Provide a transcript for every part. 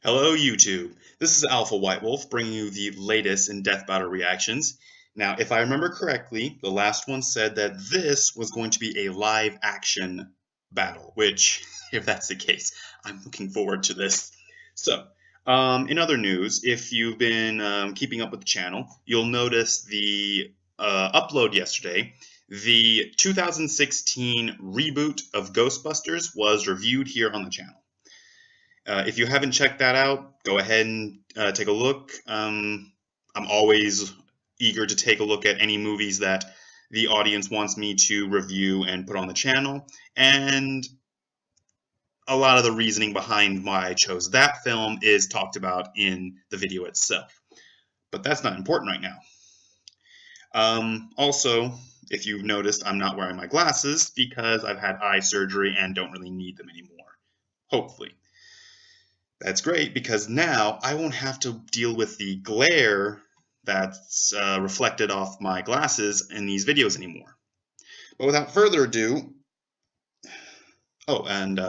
Hello, YouTube. This is Alpha White Wolf bringing you the latest in Death Battle reactions. Now, if I remember correctly, the last one said that this was going to be a live action battle, which, if that's the case, I'm looking forward to this. So, in other news, if you've been keeping up with the channel, you'll notice the upload yesterday. The 2016 reboot of Ghostbusters was reviewed here on the channel. If you haven't checked that out, go ahead and take a look. I'm always eager to take a look at any movies that the audience wants me to review and put on the channel. And a lot of the reasoning behind why I chose that film is talked about in the video itself. But that's not important right now. Also, if you've noticed, I'm not wearing my glasses because I've had eye surgery and don't really need them anymore. Hopefully. That's great because now I won't have to deal with the glare that's reflected off my glasses in these videos anymore. But without further ado, and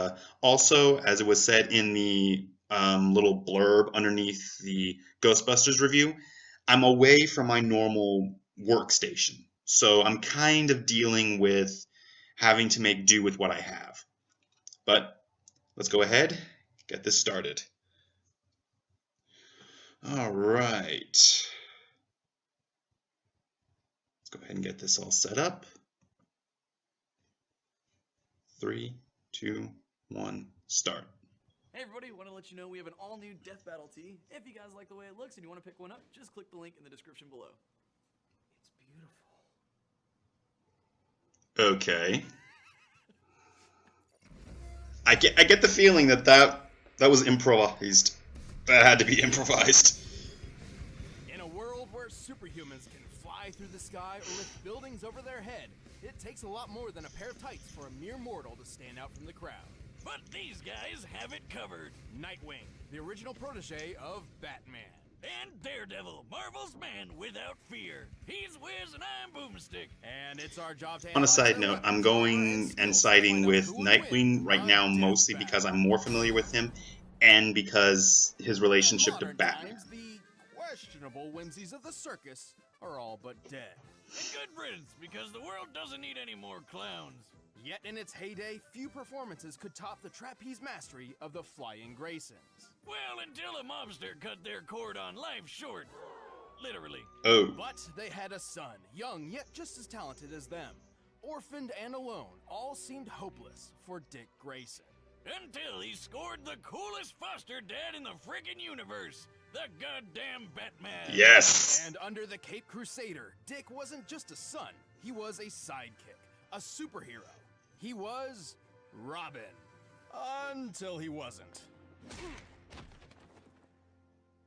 also, as it was said in the little blurb underneath the Ghostbusters review, I'm away from my normal workstation. So I'm kind of dealing with having to make do with what I have. But let's go ahead, get this started. All right. Let's go ahead and get this all set up. 3, 2, 1, start. Hey everybody, want to let you know we have an all-new Death Battle tee. If you guys like the way it looks and you want to pick one up, just click the link in the description below. It's beautiful. Okay. I get the feeling that was improvised. That had to be improvised. In a world where superhumans can fly through the sky or lift buildings over their head, it takes a lot more than a pair of tights for a mere mortal to stand out from the crowd. But these guys have it covered. Nightwing, the original protege of Batman. And Daredevil, Marvel's man without fear. He's Wiz and I'm Boomstick. And it's our job to On a side note, I'm going and siding with Nightwing right now mostly because I'm more familiar with him and because his relationship to Batman. The questionable whimsies of the circus are all but dead. A good riddance, because the world doesn't need any more clowns. Yet in its heyday, few performances could top the trapeze mastery of the Flying Graysons. Well, until a mobster cut their cord on life short. Literally. Oh. But they had a son, young yet just as talented as them. Orphaned and alone, all seemed hopeless for Dick Grayson. Until he scored the coolest foster dad in the friggin' universe. The goddamn Batman. Yes. And under the Cape Crusader, Dick wasn't just a son. He was a sidekick, a superhero. He was Robin. Until he wasn't.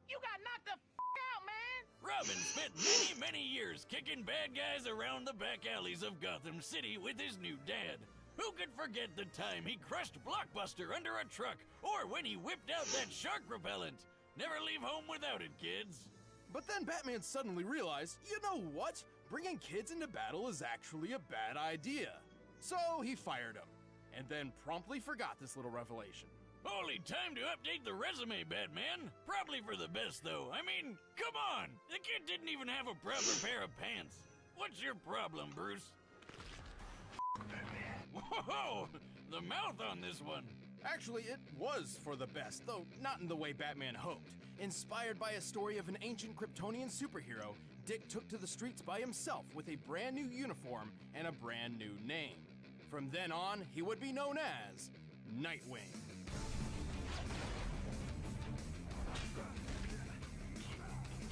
You got knocked the out, man! Robin spent many years kicking bad guys around the back alleys of Gotham City with his new dad. Who could forget the time he crushed Blockbuster under a truck, or when he whipped out that shark repellent? Never leave home without it, kids. But then Batman suddenly realized, you know what? Bringing kids into battle is actually a bad idea. So he fired him, and then promptly forgot this little revelation. Only time to update the resume, Batman. Probably for the best, though. I mean, come on! The kid didn't even have a proper pair of pants. What's your problem, Bruce? Whoa! The mouth on this one. Actually, it was for the best, though not in the way Batman hoped. Inspired by a story of an ancient Kryptonian superhero, Dick took to the streets by himself with a brand new uniform and a brand new name. From then on, he would be known as Nightwing.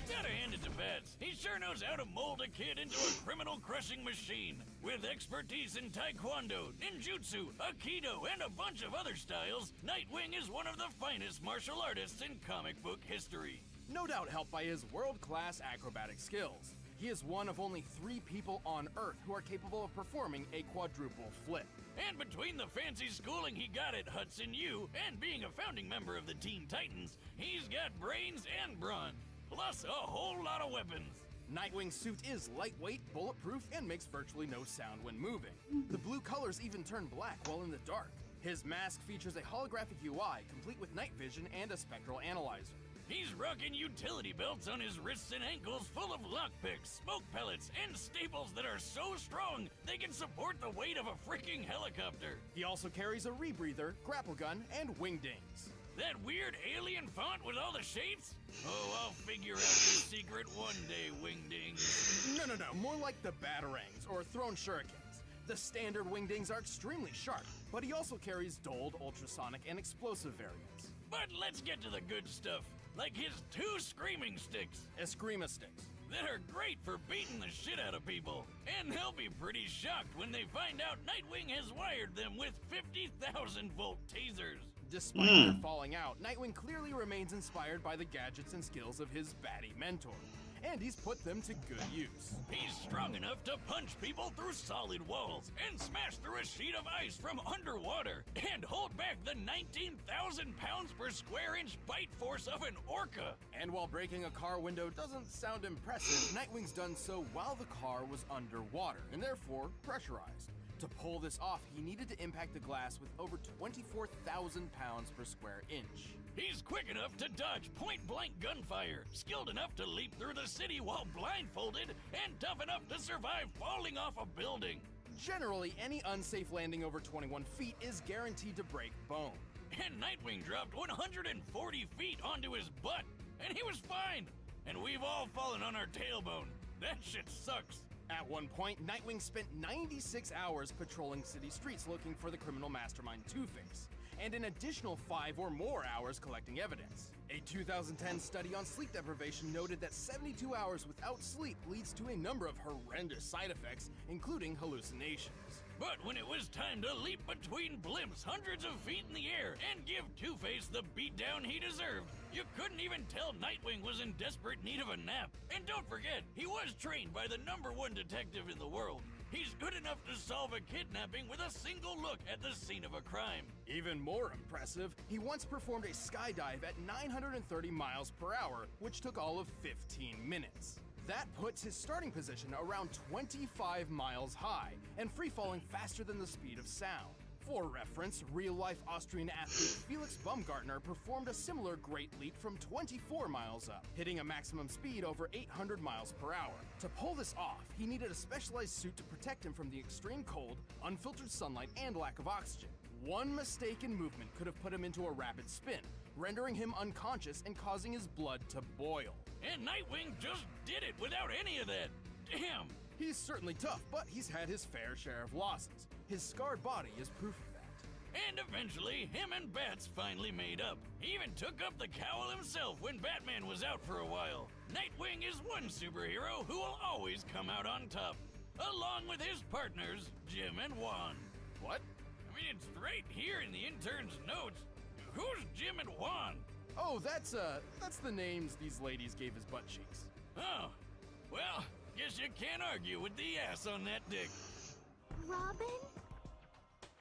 Gotta hand it to Bats. He sure knows how to mold a kid into a criminal-crushing machine. With expertise in Taekwondo, Ninjutsu, Aikido, and a bunch of other styles, Nightwing is one of the finest martial artists in comic book history. No doubt helped by his world-class acrobatic skills. He is one of only 3 people on Earth who are capable of performing a quadruple flip. And between the fancy schooling he got at Hudson U and being a founding member of the Teen Titans, he's got brains and brawn. Plus a whole lot of weapons. Nightwing's suit is lightweight, bulletproof, and makes virtually no sound when moving. The blue colors even turn black while in the dark. His mask features a holographic UI, complete with night vision and a spectral analyzer. He's rocking utility belts on his wrists and ankles full of lockpicks, smoke pellets, and staples that are so strong they can support the weight of a freaking helicopter. He also carries a rebreather, grapple gun, and wingdings. That weird alien font with all the shapes? Oh, I'll figure out the secret one day, Wingdings. No, more like the Batarangs, or thrown shurikens. The standard wingdings are extremely sharp, but he also carries dulled, ultrasonic, and explosive variants. But let's get to the good stuff, like his 2 screaming sticks. Eskrima sticks. That are great for beating the shit out of people. And they'll be pretty shocked when they find out Nightwing has wired them with 50,000 volt tasers. Despite their falling out, Nightwing clearly remains inspired by the gadgets and skills of his baddie mentor, and he's put them to good use. He's strong enough to punch people through solid walls and smash through a sheet of ice from underwater and hold back the 19,000 pounds per square inch bite force of an orca. And while breaking a car window doesn't sound impressive, Nightwing's done so while the car was underwater and therefore pressurized. To pull this off, he needed to impact the glass with over 24,000 pounds per square inch. He's quick enough to dodge point-blank gunfire, skilled enough to leap through the city while blindfolded, and tough enough to survive falling off a building. Generally, any unsafe landing over 21 feet is guaranteed to break bone. And Nightwing dropped 140 feet onto his butt, and he was fine. And we've all fallen on our tailbone. That shit sucks. At one point, Nightwing spent 96 hours patrolling city streets looking for the criminal mastermind Two-Face, and an additional 5 or more hours collecting evidence. A 2010 study on sleep deprivation noted that 72 hours without sleep leads to a number of horrendous side effects, including hallucinations. But when it was time to leap between blimps hundreds of feet in the air and give Two-Face the beatdown he deserved, you couldn't even tell Nightwing was in desperate need of a nap. And don't forget, he was trained by the #1 detective in the world. He's good enough to solve a kidnapping with a single look at the scene of a crime. Even more impressive, he once performed a skydive at 930 miles per hour, which took all of 15 minutes. That puts his starting position around 25 miles high and free-falling faster than the speed of sound. For reference, real-life Austrian athlete Felix Baumgartner performed a similar great leap from 24 miles up, hitting a maximum speed over 800 miles per hour. To pull this off, he needed a specialized suit to protect him from the extreme cold, unfiltered sunlight, and lack of oxygen. One mistaken movement could have put him into a rapid spin, rendering him unconscious and causing his blood to boil. And Nightwing just did it without any of that. Damn! He's certainly tough, but he's had his fair share of losses. His scarred body is proof of that. And eventually, him and Bats finally made up. He even took up the cowl himself when Batman was out for a while. Nightwing is one superhero who will always come out on top, along with his partners, Jim and Juan. What? I mean, it's right here in the intern's notes. Who's Jim and Juan? Oh, that's the names these ladies gave his butt cheeks. Oh, well, guess you can't argue with the ass on that dick. Robin?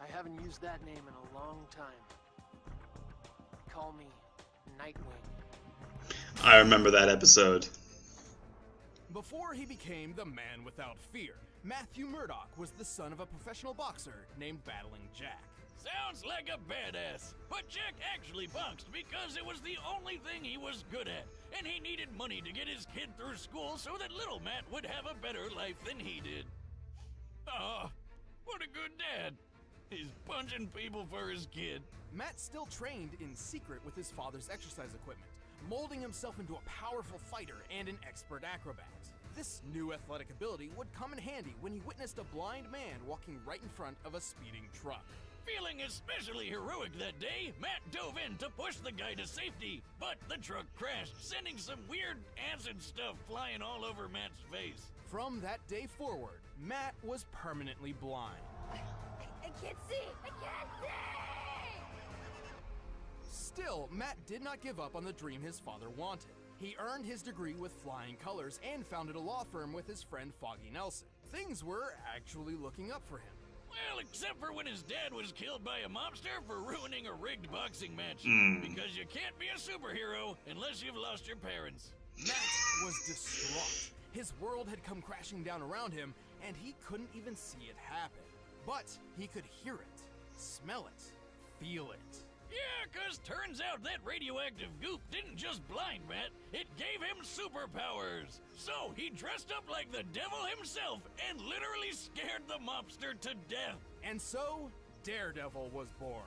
I haven't used that name in a long time. Call me Nightwing. I remember that episode. Before he became the man without fear, Matthew Murdock was the son of a professional boxer named Battling Jack. Sounds like a badass, but Jack actually boxed because it was the only thing he was good at, and he needed money to get his kid through school so that little Matt would have a better life than he did. Oh, what a good dad. He's punching people for his kid. Matt still trained in secret with his father's exercise equipment, molding himself into a powerful fighter and an expert acrobat. This new athletic ability would come in handy when he witnessed a blind man walking right in front of a speeding truck. Feeling especially heroic that day, Matt dove in to push the guy to safety, but the truck crashed, sending some weird acid stuff flying all over Matt's face. From that day forward, Matt was permanently blind. I can't see! I can't see! Still, Matt did not give up on the dream his father wanted. He earned his degree with flying colors and founded a law firm with his friend Foggy Nelson. Things were actually looking up for him. Well, except for when his dad was killed by a mobster for ruining a rigged boxing match. Because you can't be a superhero unless you've lost your parents. Matt was distraught. His world had come crashing down around him, and he couldn't even see it happen. But he could hear it, smell it, feel it. Yeah, 'cause turns out that radioactive goop didn't just blind Matt, it gave him superpowers. So he dressed up like the devil himself and literally scared the mobster to death. And so, Daredevil was born.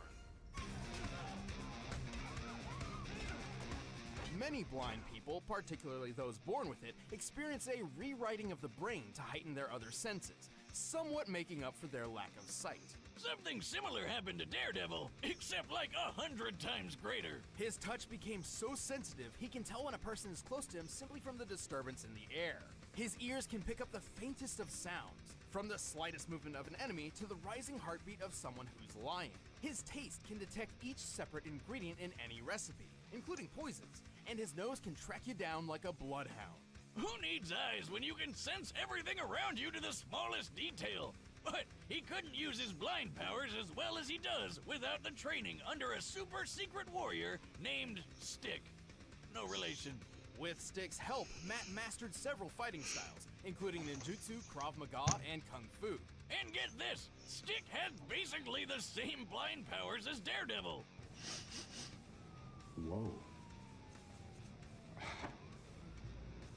Many blind people, particularly those born with it, experience a rewriting of the brain to heighten their other senses, somewhat making up for their lack of sight. Something similar happened to Daredevil, except like 100 times greater. His touch became so sensitive, he can tell when a person is close to him simply from the disturbance in the air. His ears can pick up the faintest of sounds, from the slightest movement of an enemy to the rising heartbeat of someone who's lying. His taste can detect each separate ingredient in any recipe, including poisons, and his nose can track you down like a bloodhound. Who needs eyes when you can sense everything around you to the smallest detail? But he couldn't use his blind powers as well as he does without the training under a super secret warrior named Stick. No relation. With Stick's help, Matt mastered several fighting styles, including ninjutsu, Krav Maga, and Kung Fu. And get this, Stick had basically the same blind powers as Daredevil. Whoa.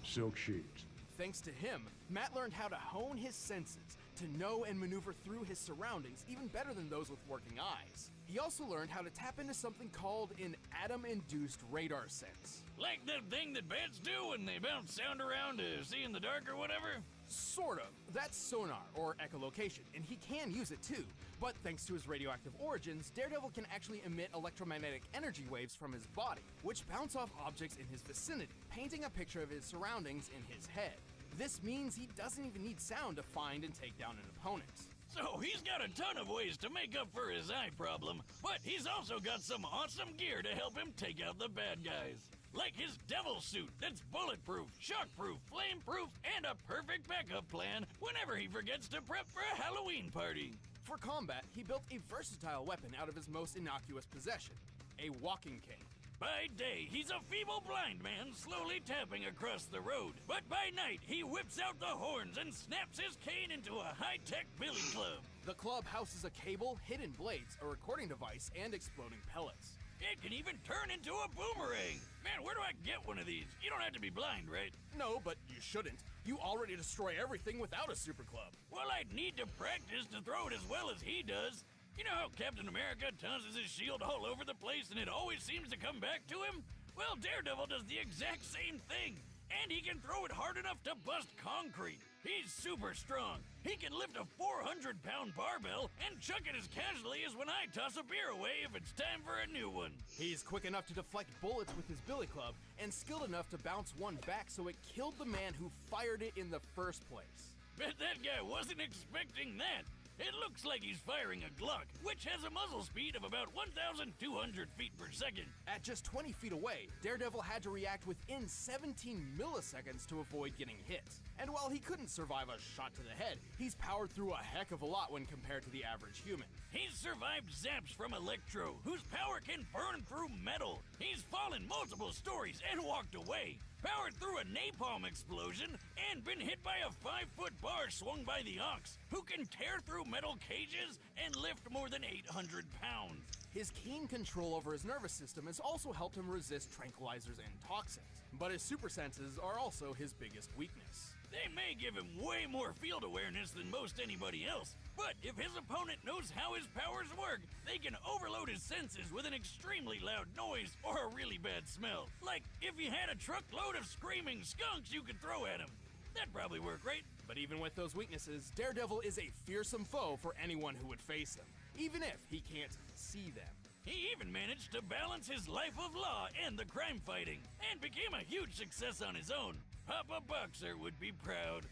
Silk sheets. Thanks to him, Matt learned how to hone his senses, to know and maneuver through his surroundings even better than those with working eyes. He also learned how to tap into something called an atom-induced radar sense. Like that thing that bats do when they bounce sound around to see in the dark or whatever? Sort of. That's sonar, or echolocation, and he can use it too. But thanks to his radioactive origins, Daredevil can actually emit electromagnetic energy waves from his body, which bounce off objects in his vicinity, painting a picture of his surroundings in his head. This means he doesn't even need sound to find and take down an opponent. So he's got a ton of ways to make up for his eye problem, but he's also got some awesome gear to help him take out the bad guys. Like his devil suit that's bulletproof, shockproof, flameproof, and a perfect backup plan whenever he forgets to prep for a Halloween party. For combat, he built a versatile weapon out of his most innocuous possession, a walking cane. By day, he's a feeble blind man slowly tapping across the road. But by night, he whips out the horns and snaps his cane into a high-tech billy club. The club houses a cable, hidden blades, a recording device, and exploding pellets. It can even turn into a boomerang. Man, where do I get one of these? You don't have to be blind, right? No, but you shouldn't. You already destroy everything without a super club. Well, I'd need to practice to throw it as well as he does. You know how Captain America tosses his shield all over the place and it always seems to come back to him? Well, Daredevil does the exact same thing. And he can throw it hard enough to bust concrete. He's super strong. He can lift a 400-pound barbell and chuck it as casually as when I toss a beer away if it's time for a new one. He's quick enough to deflect bullets with his billy club and skilled enough to bounce one back so it killed the man who fired it in the first place. Bet that guy wasn't expecting that. It looks like he's firing a Glock, which has a muzzle speed of about 1,200 feet per second. At just 20 feet away, Daredevil had to react within 17 milliseconds to avoid getting hit. And while he couldn't survive a shot to the head, he's powered through a heck of a lot when compared to the average human. He's survived zaps from Electro, whose power can burn through metal. He's fallen multiple stories and walked away, powered through a napalm explosion, and been hit by a 5-foot bar swung by the Ox, who can tear through metal cages and lift more than 800 pounds. His keen control over his nervous system has also helped him resist tranquilizers and toxins, but his super senses are also his biggest weakness. They may give him way more field awareness than most anybody else, but if his opponent knows how his powers work, they can overload his senses with an extremely loud noise or a really bad smell. Like if you had a truckload of screaming skunks you could throw at him. That'd probably work, right? But even with those weaknesses, Daredevil is a fearsome foe for anyone who would face him, even if he can't see them. He even managed to balance his life of law and the crime fighting, and became a huge success on his own. Papa Boxer would be proud.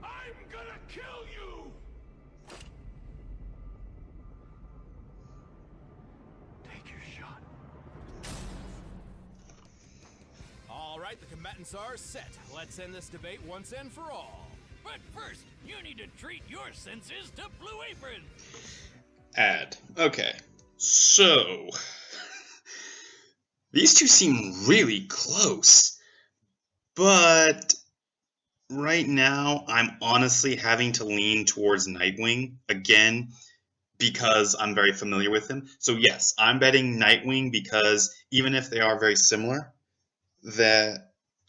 I'm gonna kill you! Take your shot. All right, the combatants are set. Let's end this debate once and for all. But first, you need to treat your senses to Blue Apron. Ad. Okay. So, these two seem really close, but right now I'm honestly having to lean towards Nightwing. Again, because I'm very familiar with him. So yes, I'm betting Nightwing because even if they are very similar, the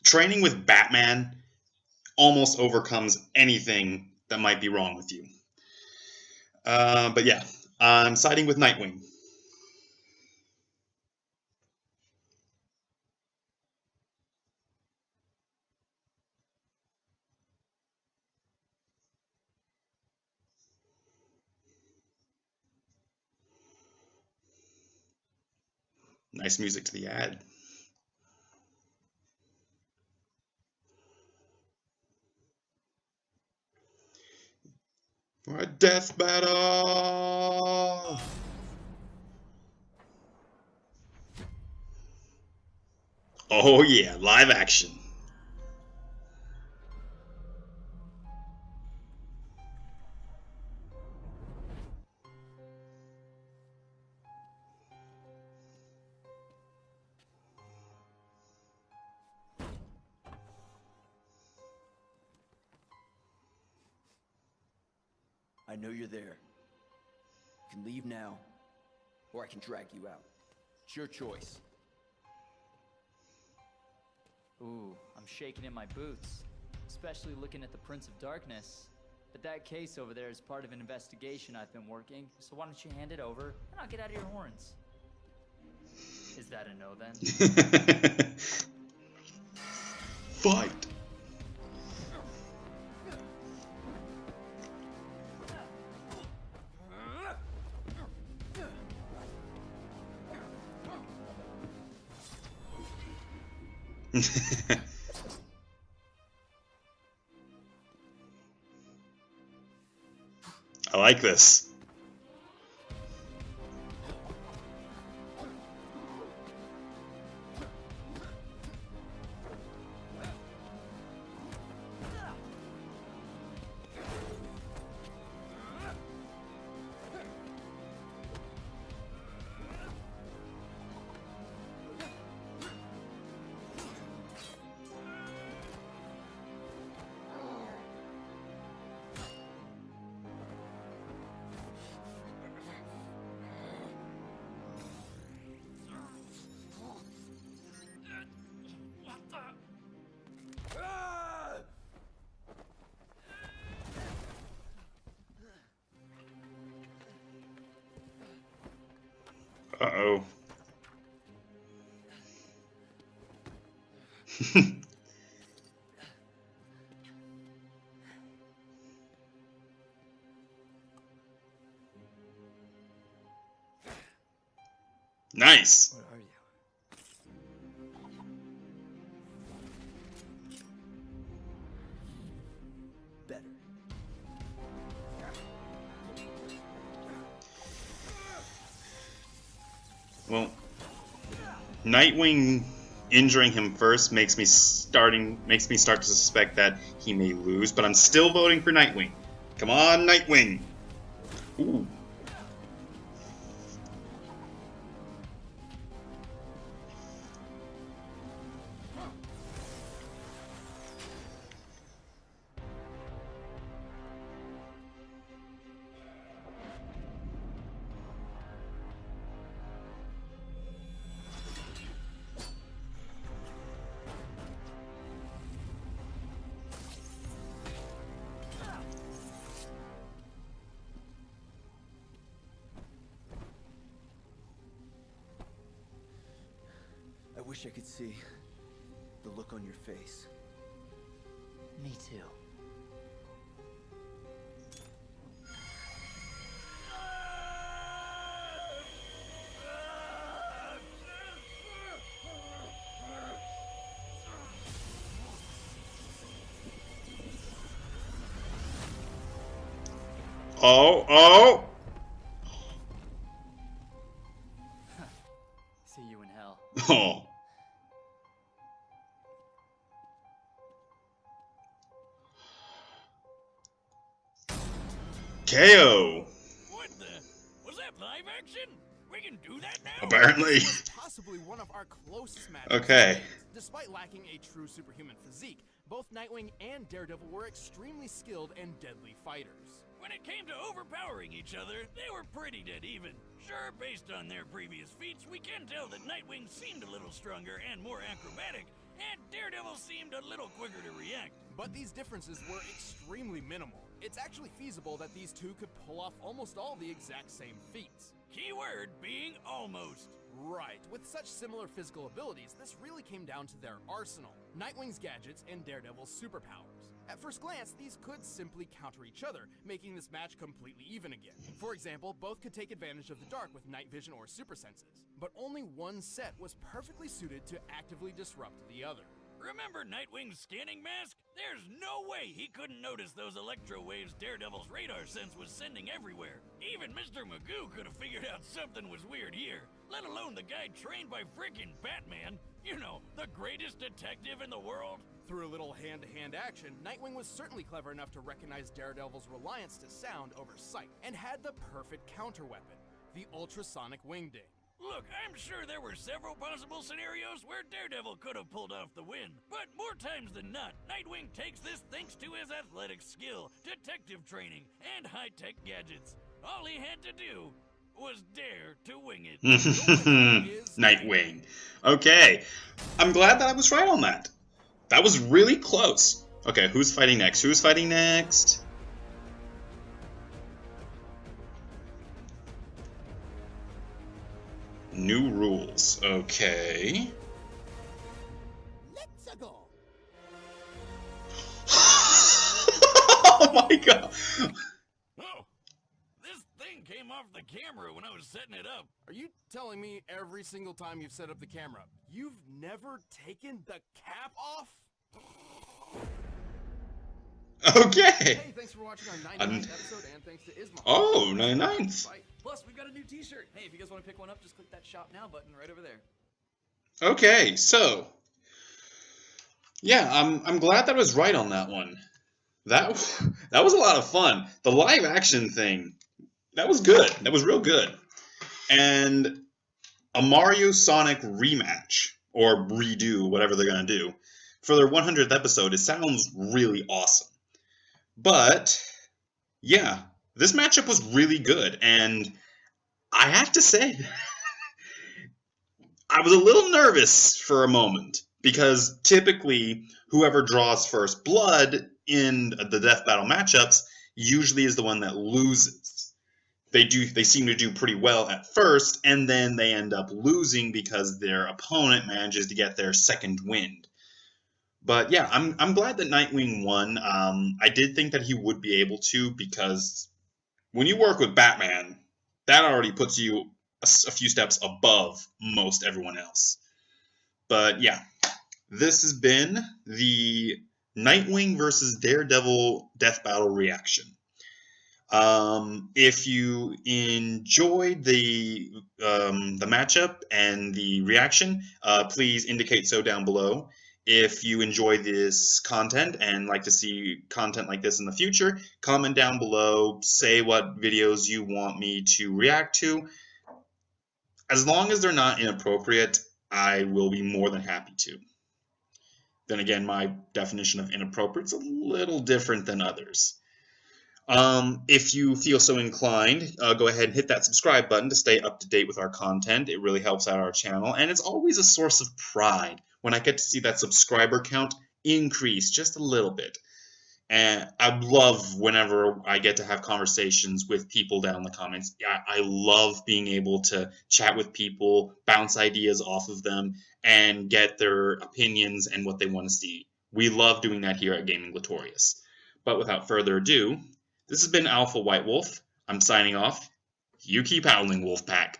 training with Batman almost overcomes anything that might be wrong with you. But yeah, I'm siding with Nightwing. Nice music to the ad. For a death battle! Oh yeah, live action. I know you're there. You can leave now, or I can drag you out. It's your choice. Ooh, I'm shaking in my boots, especially looking at the Prince of Darkness. But that case over there is part of an investigation I've been working, so why don't you hand it over, and I'll get out of your horns. Is that a no then? Fight! I like this. Uh-oh. Nice. Where are you? Better. Well, Nightwing injuring him first makes me start to suspect that he may lose, but I'm still voting for Nightwing. Come on, Nightwing. Ooh. I wish I could see the look on your face. Me too. Oh, oh! See you in hell. Oh. KO. What the? Was that live action? We can do that now? Apparently. Possibly one of our closest matches. Okay. Despite lacking a true superhuman physique, both Nightwing and Daredevil were extremely skilled and deadly fighters. when it came to overpowering each other, they were pretty dead even. Sure, based on their previous feats, we can tell that Nightwing seemed a little stronger and more acrobatic, and Daredevil seemed a little quicker to react. But these differences were extremely minimal. It's actually feasible that these two could pull off almost all the exact same feats. Keyword being almost. Right, with such similar physical abilities, this really came down to their arsenal, Nightwing's gadgets and Daredevil's superpowers. At first glance, these could simply counter each other, making this match completely even again. For example, both could take advantage of the dark with night vision or super senses, but only one set was perfectly suited to actively disrupt the other. Remember Nightwing's scanning mask? There's no way he couldn't notice those electro waves Daredevil's radar sense was sending everywhere. Even Mr. Magoo could have figured out something was weird here, let alone the guy trained by frickin' Batman. You know, the greatest detective in the world. Through a little hand-to-hand action, Nightwing was certainly clever enough to recognize Daredevil's reliance to sound over sight, and had the perfect counter-weapon, the ultrasonic wingding. Look, I'm sure there were several possible scenarios where Daredevil could have pulled off the win, but more times than not, Nightwing takes this thanks to his athletic skill, detective training, and high-tech gadgets. All he had to do was dare to wing it. Nightwing. Okay, I'm glad that I was right on that. That was really close. Okay, who's fighting next? Who's fighting next? New rules. Okay. Let's go. Oh my god. Oh, this thing came off the camera when I was setting it up. Are you telling me every single time you've set up the camera, you've never taken the cap off? Okay. Hey, thanks for watching our 99th episode, and thanks to Isma. Oh, 99th. Plus, we've got a new t-shirt. Hey, if you guys want to pick one up, just click that Shop Now button right over there. Okay, so yeah, I'm glad that I was right on that one. That was a lot of fun. The live action thing, that was good. That was real good. And a Mario Sonic rematch or redo, whatever they're gonna do, for their 100th episode. It sounds really awesome. But yeah, this matchup was really good, and I have to say, I was a little nervous for a moment, because typically whoever draws first blood in the Death Battle matchups usually is the one that loses. They seem to do pretty well at first, and then they end up losing because their opponent manages to get their second wind. But yeah, I'm glad that Nightwing won. I did think that he would be able to, because when you work with Batman, that already puts you a few steps above most everyone else. But yeah, this has been the Nightwing versus Daredevil Death Battle reaction. If you enjoyed the matchup and the reaction, please indicate so down below. If you enjoy this content and like to see content like this in the future, comment down below, say what videos you want me to react to. As long as they're not inappropriate, I will be more than happy to. Then again, my definition of inappropriate is a little different than others. If you feel so inclined, go ahead and hit that subscribe button to stay up to date with our content. It really helps out our channel, and it's always a source of pride when I get to see that subscriber count increase just a little bit. And I love whenever I get to have conversations with people down in the comments. I love being able to chat with people, bounce ideas off of them, and get their opinions and what they want to see. We love doing that here at Gaming Glatorius. But without further ado, this has been Alpha White Wolf. I'm signing off. You keep howling, Wolfpack.